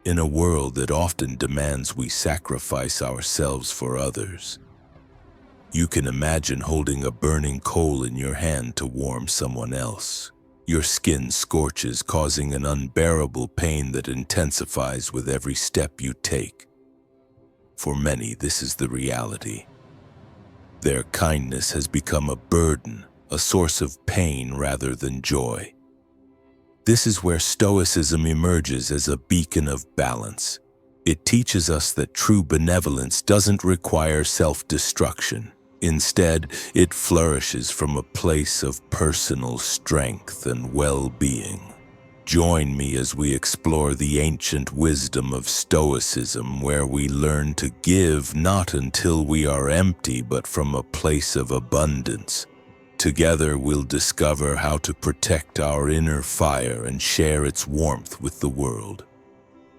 In a world that often demands we sacrifice ourselves for others, you can imagine holding a burning coal in your hand to warm someone else. Your skin scorches, causing an unbearable pain that intensifies with every step you take. For many, this is the reality. Their kindness has become a burden, a source of pain rather than joy. This is where Stoicism emerges as a beacon of balance. It teaches us that true benevolence doesn't require self-destruction. Instead, it flourishes from a place of personal strength and well-being. Join me as we explore the ancient wisdom of Stoicism, where we learn to give not until we are empty, but from a place of abundance. Together, we'll discover how to protect our inner fire and share its warmth with the world.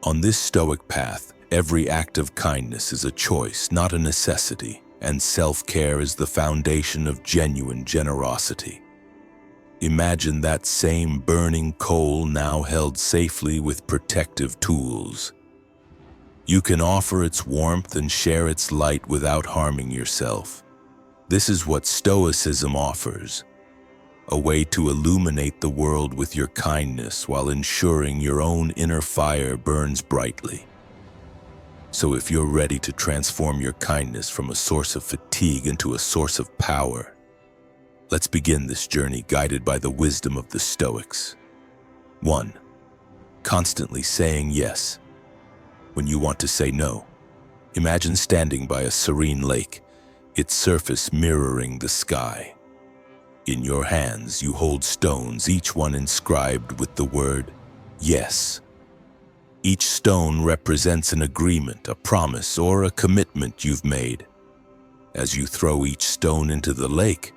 On this Stoic path, every act of kindness is a choice, not a necessity, and self-care is the foundation of genuine generosity. Imagine that same burning coal now held safely with protective tools. You can offer its warmth and share its light without harming yourself. This is what Stoicism offers, a way to illuminate the world with your kindness while ensuring your own inner fire burns brightly. So if you're ready to transform your kindness from a source of fatigue into a source of power, let's begin this journey guided by the wisdom of the Stoics. 1. Constantly saying yes when you want to say no. Imagine standing by a serene lake, its surface mirroring the sky. In your hands, you hold stones, each one inscribed with the word yes. Each stone represents an agreement, a promise, or a commitment you've made. As you throw each stone into the lake,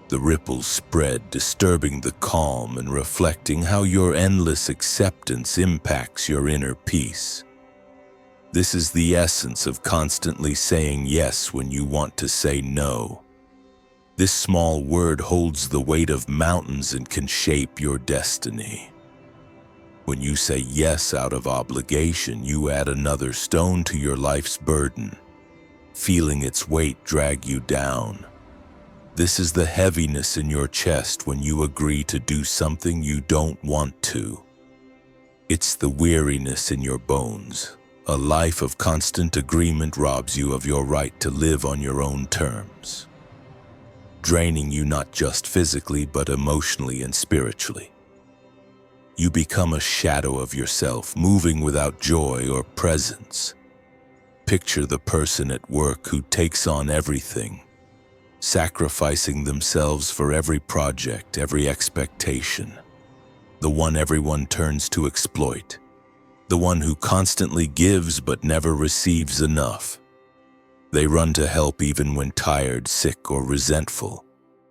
the ripples spread, disturbing the calm and reflecting how your endless acceptance impacts your inner peace. This is the essence of constantly saying yes when you want to say no. This small word holds the weight of mountains and can shape your destiny. When you say yes out of obligation, you add another stone to your life's burden, feeling its weight drag you down. This is the heaviness in your chest when you agree to do something you don't want to. It's the weariness in your bones. A life of constant agreement robs you of your right to live on your own terms, draining you not just physically but emotionally and spiritually. You become a shadow of yourself, moving without joy or presence. Picture the person at work who takes on everything, sacrificing themselves for every project, every expectation. The one everyone turns to exploit. The one who constantly gives but never receives enough. They run to help even when tired, sick, or resentful.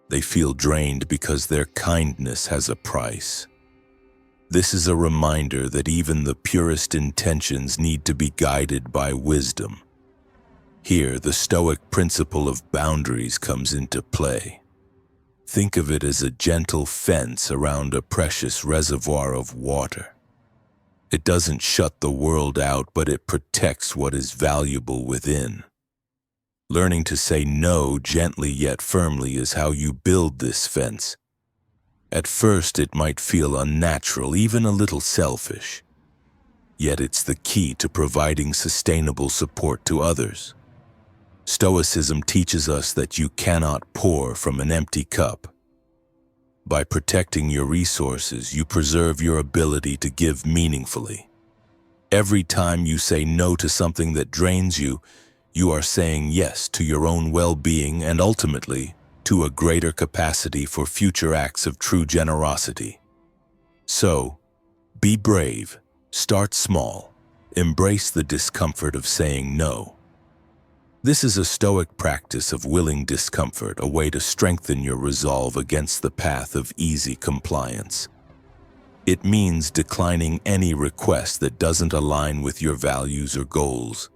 They feel drained because their kindness has a price. This is a reminder that even the purest intentions need to be guided by wisdom. Here, the Stoic principle of boundaries comes into play. Think of it as a gentle fence around a precious reservoir of water. It doesn't shut the world out, but it protects what is valuable within. Learning to say no gently yet firmly is how you build this fence. At first, it might feel unnatural, even a little selfish. Yet it's the key to providing sustainable support to others. Stoicism teaches us that you cannot pour from an empty cup. By protecting your resources, you preserve your ability to give meaningfully. Every time you say no to something that drains you, you are saying yes to your own well-being and ultimately to a greater capacity for future acts of true generosity. So, be brave, start small, embrace the discomfort of saying no. This is a Stoic practice of willing discomfort, a way to strengthen your resolve against the path of easy compliance. It means declining any request that doesn't align with your values or goals.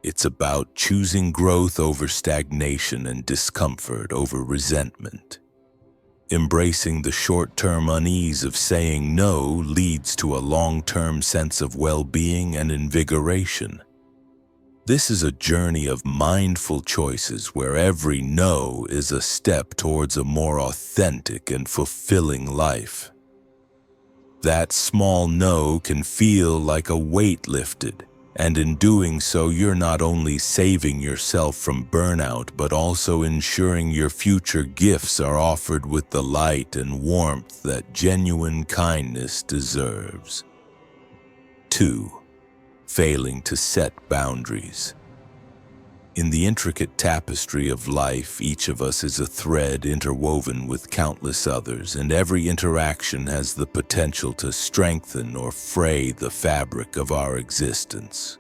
It's about choosing growth over stagnation and discomfort over resentment. Embracing the short-term unease of saying no leads to a long-term sense of well-being and invigoration. This is a journey of mindful choices where every no is a step towards a more authentic and fulfilling life. That small no can feel like a weight lifted, and in doing so, you're not only saving yourself from burnout, but also ensuring your future gifts are offered with the light and warmth that genuine kindness deserves. 2. Failing to set boundaries. In the intricate tapestry of life, each of us is a thread interwoven with countless others, and every interaction has the potential to strengthen or fray the fabric of our existence.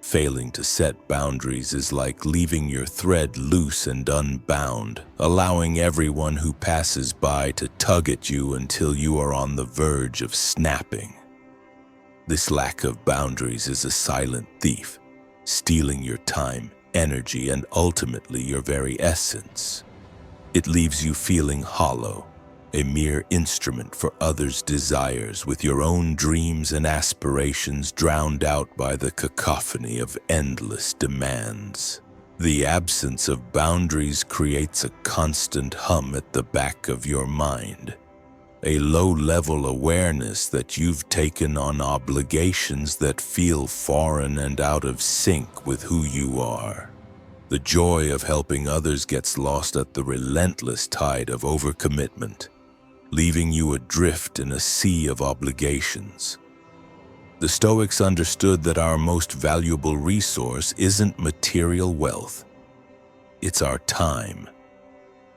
Failing to set boundaries is like leaving your thread loose and unbound, allowing everyone who passes by to tug at you until you are on the verge of snapping. This lack of boundaries is a silent thief, stealing your time, energy, and ultimately your very essence. It leaves you feeling hollow, a mere instrument for others' desires, with your own dreams and aspirations drowned out by the cacophony of endless demands. The absence of boundaries creates a constant hum at the back of your mind, a low-level awareness that you've taken on obligations that feel foreign and out of sync with who you are. The joy of helping others gets lost at the relentless tide of overcommitment, leaving you adrift in a sea of obligations. The Stoics understood that our most valuable resource isn't material wealth. It's our time.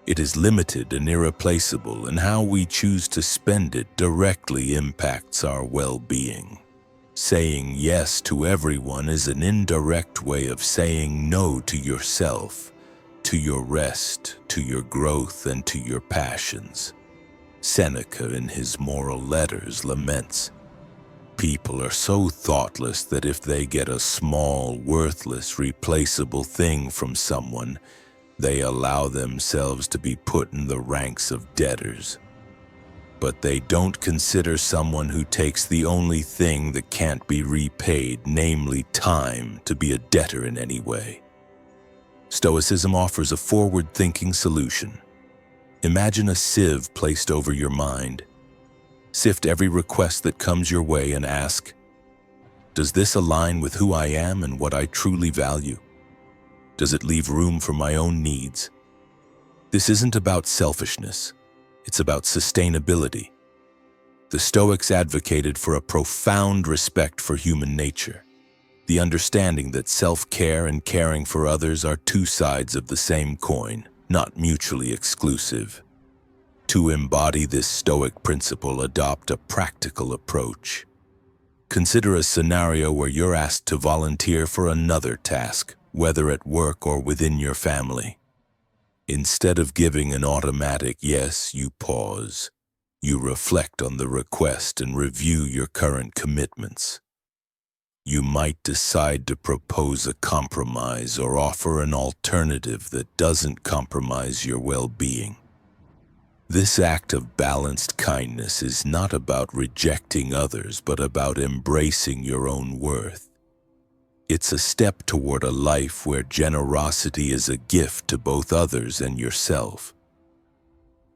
It is limited and irreplaceable, and how we choose to spend it directly impacts our well-being. Saying yes to everyone is an indirect way of saying no to yourself, to your rest, to your growth, and to your passions. Seneca, in his Moral Letters, laments, "People are so thoughtless that if they get a small, worthless, replaceable thing from someone, they allow themselves to be put in the ranks of debtors. But they don't consider someone who takes the only thing that can't be repaid, namely time, to be a debtor in any way." Stoicism offers a forward-thinking solution. Imagine a sieve placed over your mind. Sift every request that comes your way and ask, does this align with who I am and what I truly value? Does it leave room for my own needs? This isn't about selfishness. It's about sustainability. The Stoics advocated for a profound respect for human nature, the understanding that self-care and caring for others are two sides of the same coin, not mutually exclusive. To embody this Stoic principle, adopt a practical approach. Consider a scenario where you're asked to volunteer for another task, whether at work or within your family. Instead of giving an automatic yes, you pause. You reflect on the request and review your current commitments. You might decide to propose a compromise or offer an alternative that doesn't compromise your well-being. This act of balanced kindness is not about rejecting others, but about embracing your own worth. It's a step toward a life where generosity is a gift to both others and yourself.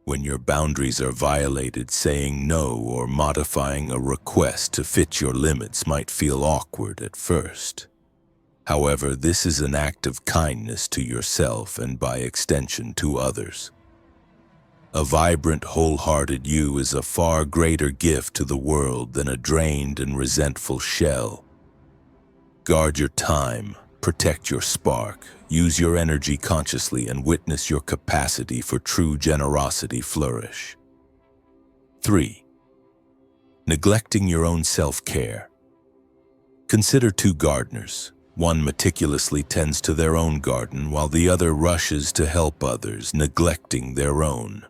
When your boundaries are violated, saying no or modifying a request to fit your limits might feel awkward at first. However, this is an act of kindness to yourself and, by extension, to others. A vibrant, wholehearted you is a far greater gift to the world than a drained and resentful shell. Guard your time, protect your spark, use your energy consciously, and witness your capacity for true generosity flourish. 3. Neglecting your own self-care. Consider two gardeners. One meticulously tends to their own garden while the other rushes to help others, neglecting their own.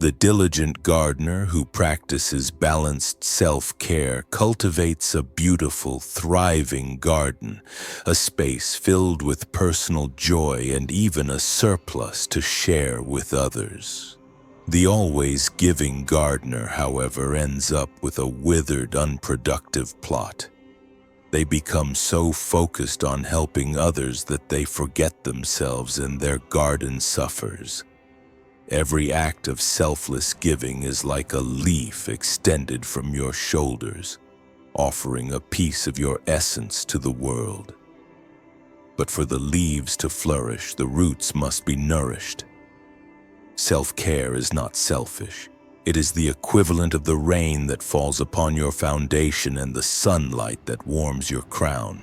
The diligent gardener who practices balanced self-care cultivates a beautiful, thriving garden, a space filled with personal joy and even a surplus to share with others. The always giving gardener, however, ends up with a withered, unproductive plot. They become so focused on helping others that they forget themselves and their garden suffers. Every act of selfless giving is like a leaf extended from your shoulders, offering a piece of your essence to the world. But for the leaves to flourish, the roots must be nourished. Self-care is not selfish. It is the equivalent of the rain that falls upon your foundation and the sunlight that warms your crown.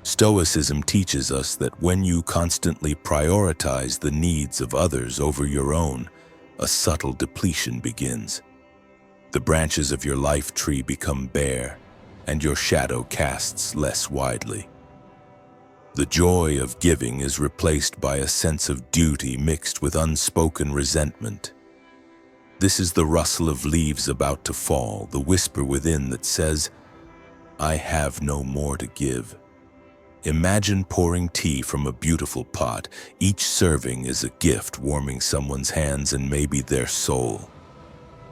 Stoicism teaches us that when you constantly prioritize the needs of others over your own, a subtle depletion begins. The branches of your life tree become bare, and your shadow casts less widely. The joy of giving is replaced by a sense of duty mixed with unspoken resentment. This is the rustle of leaves about to fall, the whisper within that says, "I have no more to give." Imagine pouring tea from a beautiful pot. Each serving is a gift warming someone's hands and maybe their soul.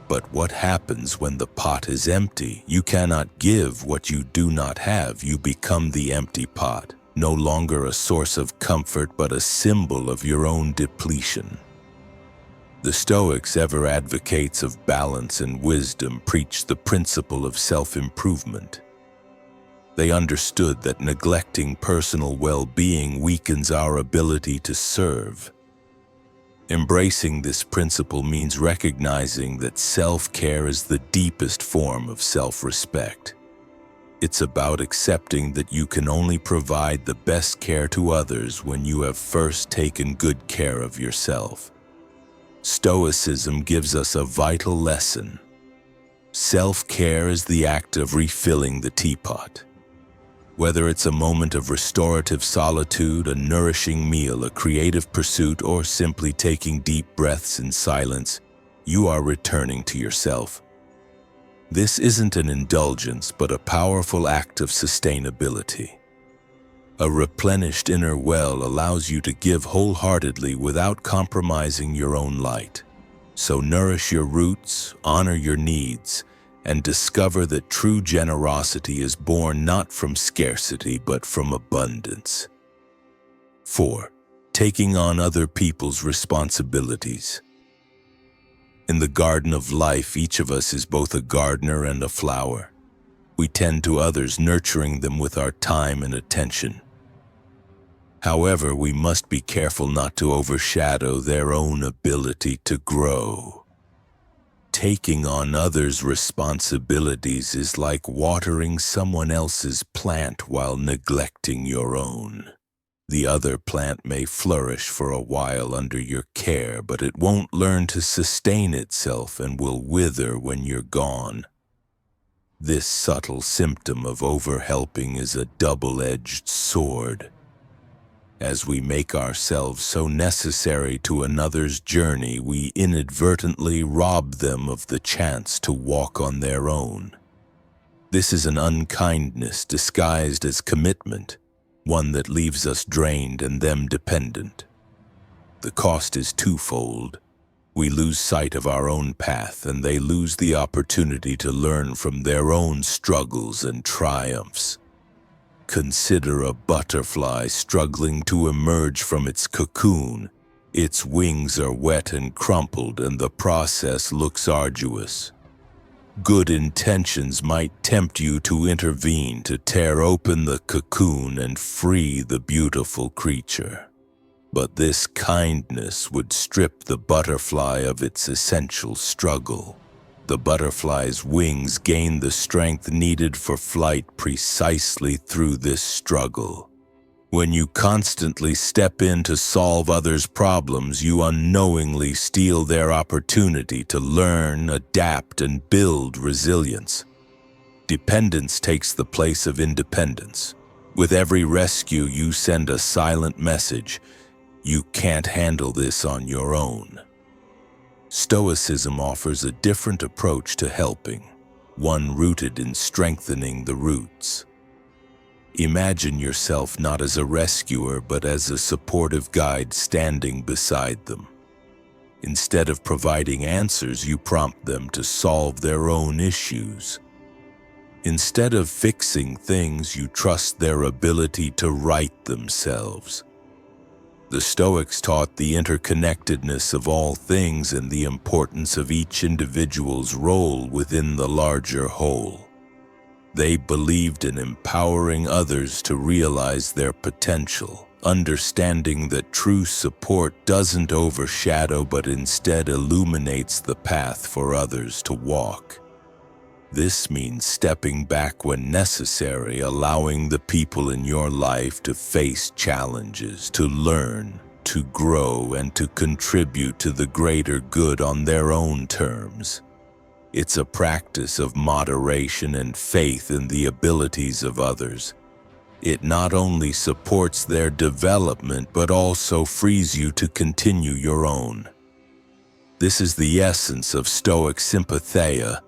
But what happens when the pot is empty? You cannot give what you do not have. You become the empty pot, no longer a source of comfort but a symbol of your own depletion. The Stoics, ever advocates of balance and wisdom, preached the principle of self-improvement. They understood that neglecting personal well-being weakens our ability to serve. Embracing this principle means recognizing that self-care is the deepest form of self-respect. It's about accepting that you can only provide the best care to others when you have first taken good care of yourself. Stoicism gives us a vital lesson. Self-care is the act of refilling the teapot. Whether it's a moment of restorative solitude, a nourishing meal, a creative pursuit, or simply taking deep breaths in silence, you are returning to yourself. This isn't an indulgence, but a powerful act of sustainability. A replenished inner well allows you to give wholeheartedly without compromising your own light. So nourish your roots, honor your needs, and discover that true generosity is born not from scarcity but from abundance. 4. Taking on other people's responsibilities. In the garden of life, each of us is both a gardener and a flower. We tend to others, nurturing them with our time and attention. However, we must be careful not to overshadow their own ability to grow. Taking on others' responsibilities is like watering someone else's plant while neglecting your own. The other plant may flourish for a while under your care, but it won't learn to sustain itself and will wither when you're gone. This subtle symptom of overhelping is a double-edged sword. As we make ourselves so necessary to another's journey, we inadvertently rob them of the chance to walk on their own. This is an unkindness disguised as commitment, one that leaves us drained and them dependent. The cost is twofold. We lose sight of our own path, and they lose the opportunity to learn from their own struggles and triumphs. Consider a butterfly struggling to emerge from its cocoon. Its wings are wet and crumpled, and the process looks arduous. Good intentions might tempt you to intervene, to tear open the cocoon and free the beautiful creature. But this kindness would strip the butterfly of its essential struggle. The butterfly's wings gain the strength needed for flight precisely through this struggle. When you constantly step in to solve others' problems, you unknowingly steal their opportunity to learn, adapt, and build resilience. Dependence takes the place of independence. With every rescue, you send a silent message: you can't handle this on your own. Stoicism offers a different approach to helping, one rooted in strengthening the roots. Imagine yourself not as a rescuer, but as a supportive guide standing beside them. Instead of providing answers, you prompt them to solve their own issues. Instead of fixing things, you trust their ability to right themselves. The Stoics taught the interconnectedness of all things and the importance of each individual's role within the larger whole. They believed in empowering others to realize their potential, understanding that true support doesn't overshadow but instead illuminates the path for others to walk. This means stepping back when necessary, allowing the people in your life to face challenges, to learn, to grow, and to contribute to the greater good on their own terms. It's a practice of moderation and faith in the abilities of others. It not only supports their development but also frees you to continue your own. This is the essence of Stoic sympatheia,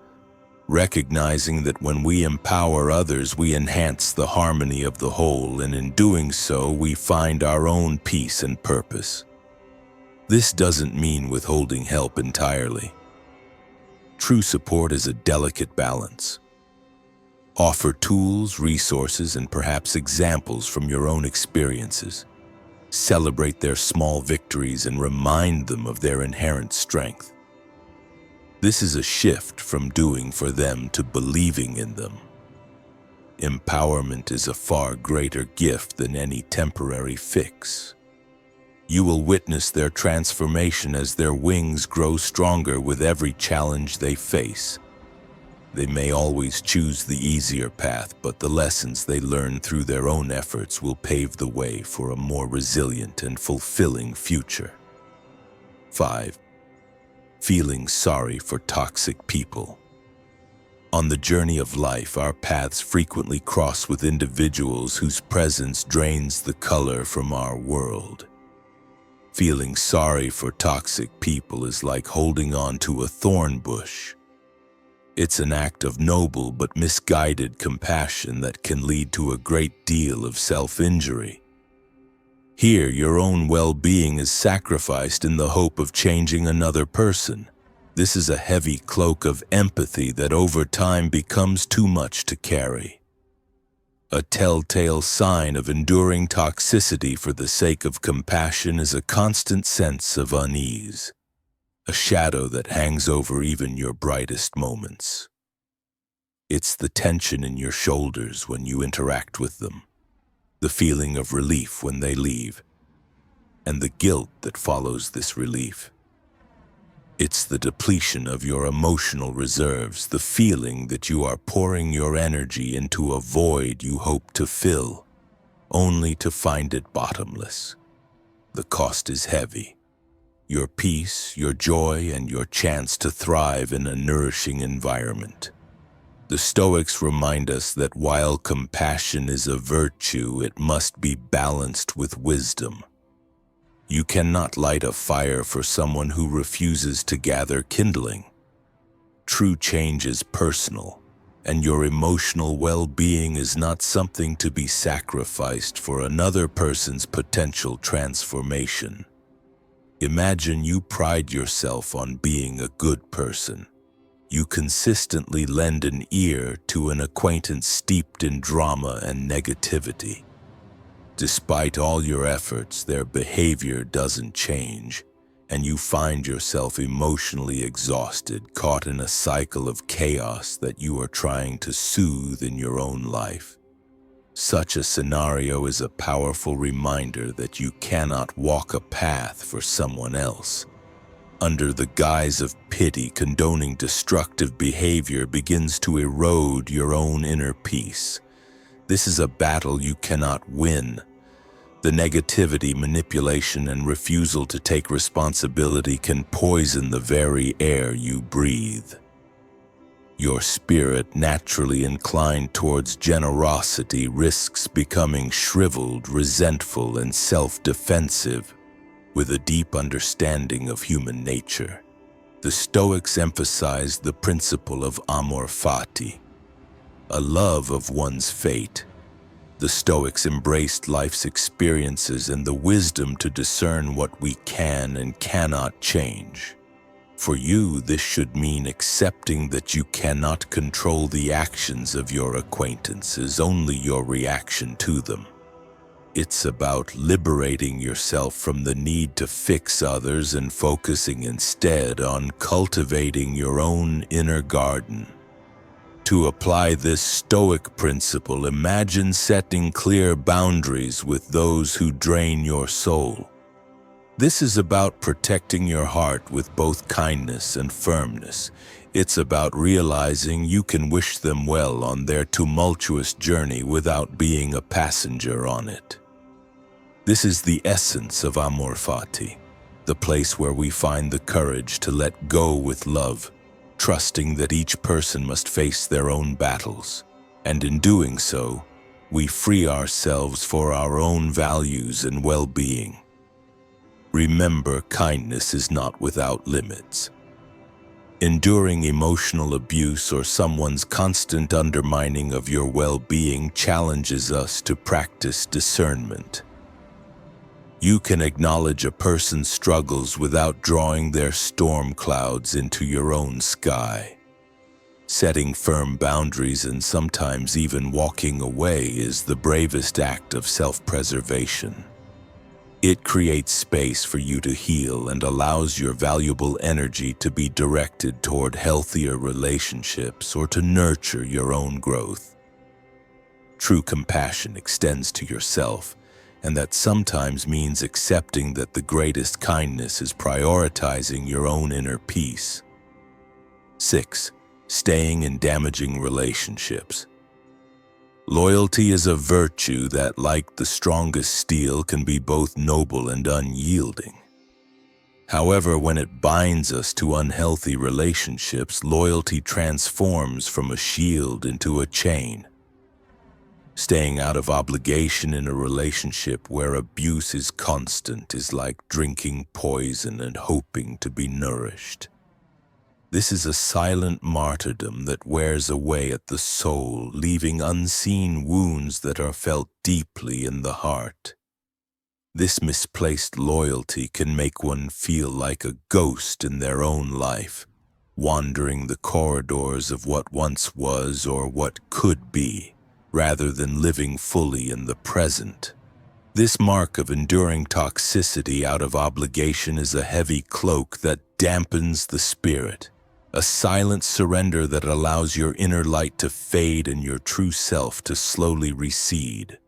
recognizing that when we empower others, we enhance the harmony of the whole, and in doing so, we find our own peace and purpose. This doesn't mean withholding help entirely. True support is a delicate balance. Offer tools, resources, and perhaps examples from your own experiences. Celebrate their small victories and remind them of their inherent strength. This is a shift from doing for them to believing in them. Empowerment is a far greater gift than any temporary fix. You will witness their transformation as their wings grow stronger with every challenge they face. They may always choose the easier path, but the lessons they learn through their own efforts will pave the way for a more resilient and fulfilling future. 5. Feeling sorry for toxic people. On the journey of life, our paths frequently cross with individuals whose presence drains the color from our world. Feeling sorry for toxic people is like holding on to a thorn bush. It's an act of noble but misguided compassion that can lead to a great deal of self-injury. Here, your own well-being is sacrificed in the hope of changing another person. This is a heavy cloak of empathy that over time becomes too much to carry. A telltale sign of enduring toxicity for the sake of compassion is a constant sense of unease, a shadow that hangs over even your brightest moments. It's the tension in your shoulders when you interact with them, the feeling of relief when they leave, and the guilt that follows this relief. It's the depletion of your emotional reserves, the feeling that you are pouring your energy into a void you hope to fill, only to find it bottomless. The cost is heavy. Your peace, your joy, and your chance to thrive in a nourishing environment. The Stoics remind us that while compassion is a virtue, it must be balanced with wisdom. You cannot light a fire for someone who refuses to gather kindling. True change is personal, and your emotional well-being is not something to be sacrificed for another person's potential transformation. Imagine you pride yourself on being a good person. You consistently lend an ear to an acquaintance steeped in drama and negativity. Despite all your efforts, their behavior doesn't change, and you find yourself emotionally exhausted, caught in a cycle of chaos that you are trying to soothe in your own life. Such a scenario is a powerful reminder that you cannot walk a path for someone else. Under the guise of pity, condoning destructive behavior begins to erode your own inner peace. This is a battle you cannot win. The negativity, manipulation, and refusal to take responsibility can poison the very air you breathe. Your spirit, naturally inclined towards generosity, risks becoming shriveled, resentful, and self-defensive. With a deep understanding of human nature, the Stoics emphasized the principle of amor fati, a love of one's fate. The Stoics embraced life's experiences and the wisdom to discern what we can and cannot change. For you, this should mean accepting that you cannot control the actions of your acquaintances, only your reaction to them. It's about liberating yourself from the need to fix others and focusing instead on cultivating your own inner garden. To apply this Stoic principle, imagine setting clear boundaries with those who drain your soul. This is about protecting your heart with both kindness and firmness. It's about realizing you can wish them well on their tumultuous journey without being a passenger on it. This is the essence of amor fati, the place where we find the courage to let go with love, trusting that each person must face their own battles, and in doing so, we free ourselves for our own values and well-being. Remember, kindness is not without limits. Enduring emotional abuse or someone's constant undermining of your well-being challenges us to practice discernment. You can acknowledge a person's struggles without drawing their storm clouds into your own sky. Setting firm boundaries and sometimes even walking away is the bravest act of self-preservation. It creates space for you to heal and allows your valuable energy to be directed toward healthier relationships or to nurture your own growth. True compassion extends to yourself, and that sometimes means accepting that the greatest kindness is prioritizing your own inner peace. 6. Staying in damaging relationships. Loyalty is a virtue that, like the strongest steel, can be both noble and unyielding. However, when it binds us to unhealthy relationships, loyalty transforms from a shield into a chain. Staying out of obligation in a relationship where abuse is constant is like drinking poison and hoping to be nourished. This is a silent martyrdom that wears away at the soul, leaving unseen wounds that are felt deeply in the heart. This misplaced loyalty can make one feel like a ghost in their own life, wandering the corridors of what once was or what could be, rather than living fully in the present. This mark of enduring toxicity out of obligation is a heavy cloak that dampens the spirit, a silent surrender that allows your inner light to fade and your true self to slowly recede.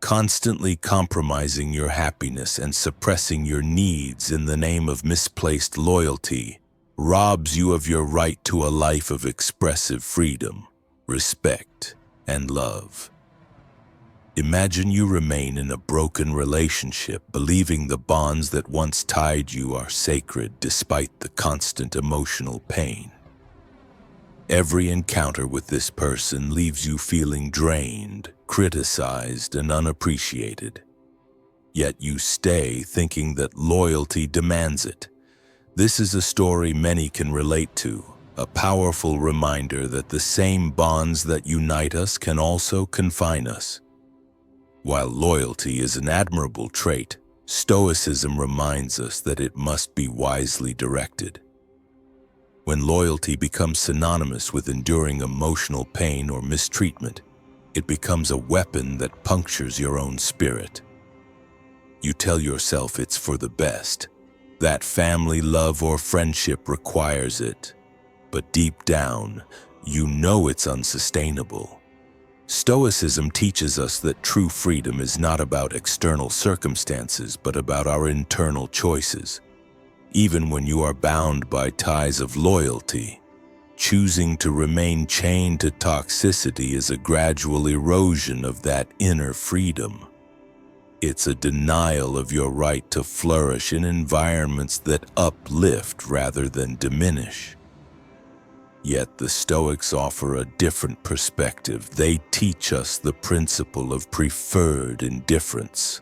Constantly compromising your happiness and suppressing your needs in the name of misplaced loyalty robs you of your right to a life of expressive freedom, respect, and love. Imagine you remain in a broken relationship, believing the bonds that once tied you are sacred despite the constant emotional pain. Every encounter with this person leaves you feeling drained, criticized, and unappreciated. Yet you stay thinking that loyalty demands it. This is a story many can relate to. A powerful reminder that the same bonds that unite us can also confine us. While loyalty is an admirable trait, Stoicism reminds us that it must be wisely directed. When loyalty becomes synonymous with enduring emotional pain or mistreatment, it becomes a weapon that punctures your own spirit. You tell yourself it's for the best, that family love or friendship requires it. But deep down, you know it's unsustainable. Stoicism teaches us that true freedom is not about external circumstances, but about our internal choices. Even when you are bound by ties of loyalty, choosing to remain chained to toxicity is a gradual erosion of that inner freedom. It's a denial of your right to flourish in environments that uplift rather than diminish. Yet the Stoics offer a different perspective. They teach us the principle of preferred indifference.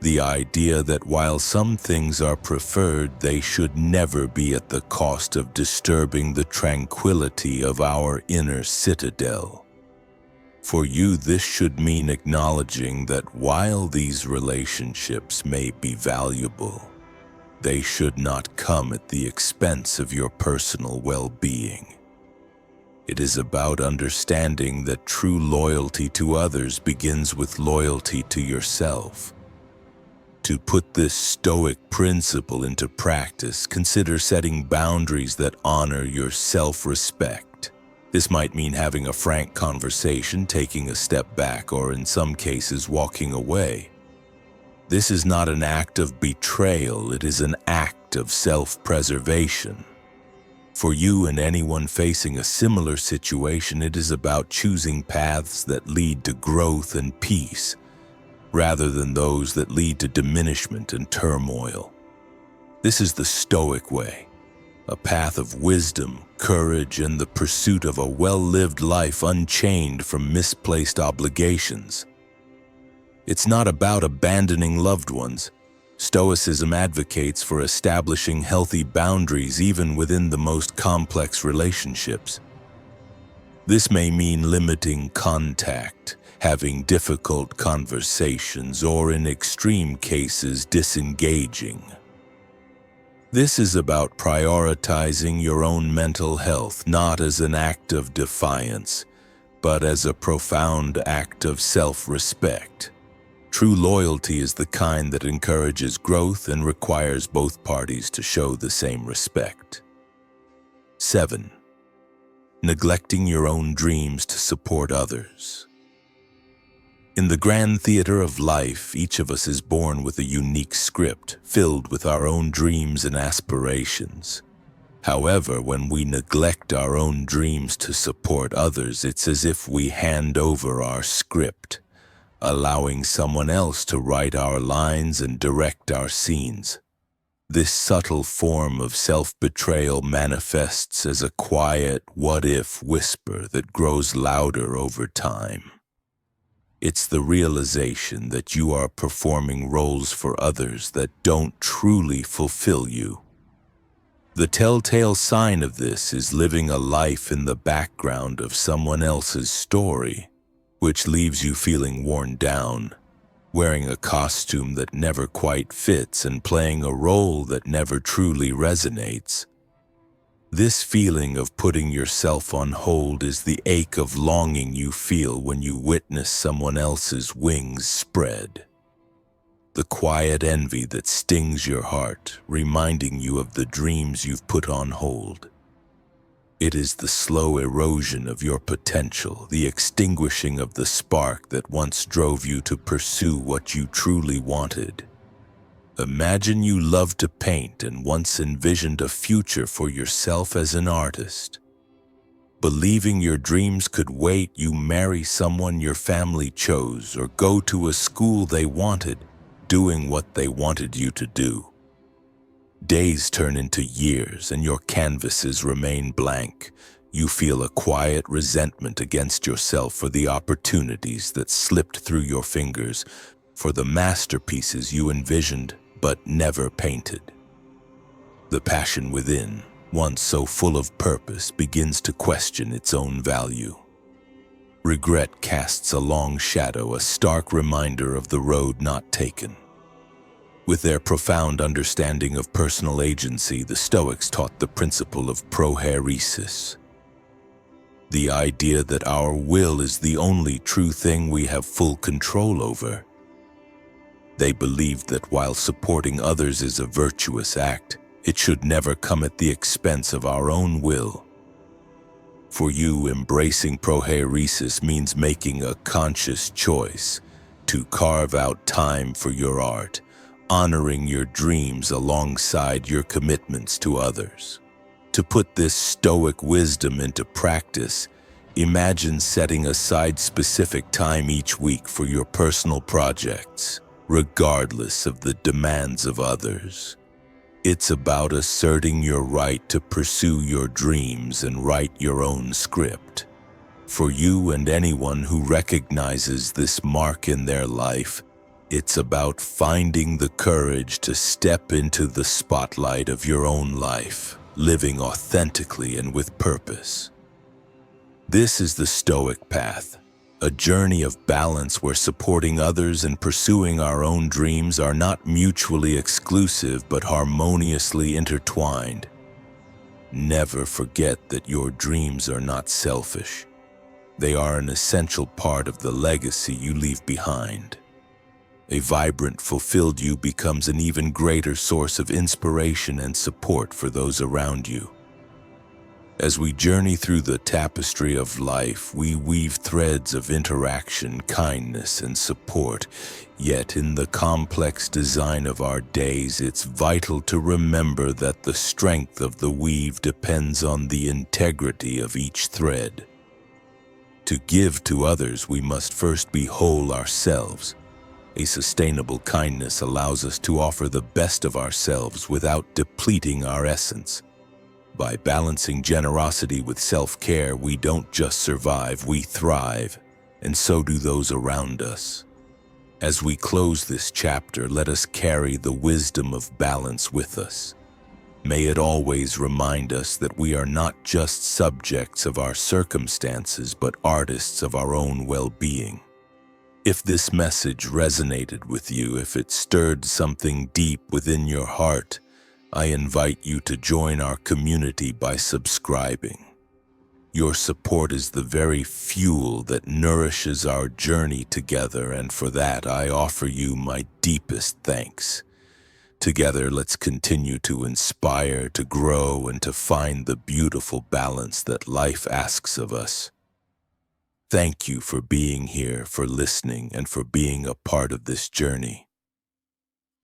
The idea that while some things are preferred, they should never be at the cost of disturbing the tranquility of our inner citadel. For you, this should mean acknowledging that while these relationships may be valuable, they should not come at the expense of your personal well-being. It is about understanding that true loyalty to others begins with loyalty to yourself. To put this Stoic principle into practice, consider setting boundaries that honor your self-respect. This might mean having a frank conversation, taking a step back, or in some cases, walking away. This is not an act of betrayal, it is an act of self-preservation. For you and anyone facing a similar situation, it is about choosing paths that lead to growth and peace, rather than those that lead to diminishment and turmoil. This is the Stoic way, a path of wisdom, courage, and the pursuit of a well-lived life unchained from misplaced obligations. It's not about abandoning loved ones. Stoicism advocates for establishing healthy boundaries even within the most complex relationships. This may mean limiting contact, having difficult conversations, or in extreme cases, disengaging. This is about prioritizing your own mental health, not as an act of defiance, but as a profound act of self-respect. True loyalty is the kind that encourages growth and requires both parties to show the same respect. 7. Neglecting your own dreams to support others. In the grand theater of life, each of us is born with a unique script filled with our own dreams and aspirations. However, when we neglect our own dreams to support others, it's as if we hand over our script, allowing someone else to write our lines and direct our scenes. This subtle form of self-betrayal manifests as a quiet what-if whisper that grows louder over time. It's the realization that you are performing roles for others that don't truly fulfill you. The telltale sign of this is living a life in the background of someone else's story, which leaves you feeling worn down, wearing a costume that never quite fits and playing a role that never truly resonates. This feeling of putting yourself on hold is the ache of longing you feel when you witness someone else's wings spread. The quiet envy that stings your heart, reminding you of the dreams you've put on hold. It is the slow erosion of your potential, the extinguishing of the spark that once drove you to pursue what you truly wanted. Imagine you loved to paint and once envisioned a future for yourself as an artist. Believing your dreams could wait, you marry someone your family chose or go to a school they wanted, doing what they wanted you to do. Days turn into years and your canvases remain blank. You feel a quiet resentment against yourself for the opportunities that slipped through your fingers, for the masterpieces you envisioned but never painted. The passion within, once so full of purpose, begins to question its own value. Regret casts a long shadow, a stark reminder of the road not taken. With their profound understanding of personal agency, the Stoics taught the principle of prohairesis, the idea that our will is the only true thing we have full control over. They believed that while supporting others is a virtuous act, it should never come at the expense of our own will. For you, embracing prohairesis means making a conscious choice to carve out time for your art, honoring your dreams alongside your commitments to others. To put this Stoic wisdom into practice, imagine setting aside specific time each week for your personal projects, regardless of the demands of others. It's about asserting your right to pursue your dreams and write your own script. For you and anyone who recognizes this mark in their life, it's about finding the courage to step into the spotlight of your own life, living authentically and with purpose. This is the Stoic path, A journey of balance where supporting others and pursuing our own dreams are not mutually exclusive but harmoniously intertwined. Never forget that your dreams are not selfish. They are an essential part of the legacy you leave behind. A vibrant, fulfilled you becomes an even greater source of inspiration and support for those around you. As we journey through the tapestry of life, we weave threads of interaction, kindness, and support. Yet in the complex design of our days, it's vital to remember that the strength of the weave depends on the integrity of each thread. To give to others, we must first be whole ourselves. A sustainable kindness allows us to offer the best of ourselves without depleting our essence. By balancing generosity with self-care, we don't just survive, we thrive, and so do those around us. As we close this chapter, let us carry the wisdom of balance with us. May it always remind us that we are not just subjects of our circumstances, but artists of our own well-being. If this message resonated with you, if it stirred something deep within your heart, I invite you to join our community by subscribing. Your support is the very fuel that nourishes our journey together, and for that I offer you my deepest thanks. Together, let's continue to inspire, to grow, and to find the beautiful balance that life asks of us. Thank you for being here, for listening, and for being a part of this journey.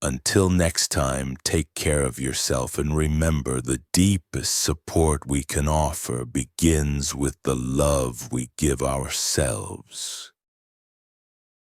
Until next time, take care of yourself and remember the deepest support we can offer begins with the love we give ourselves.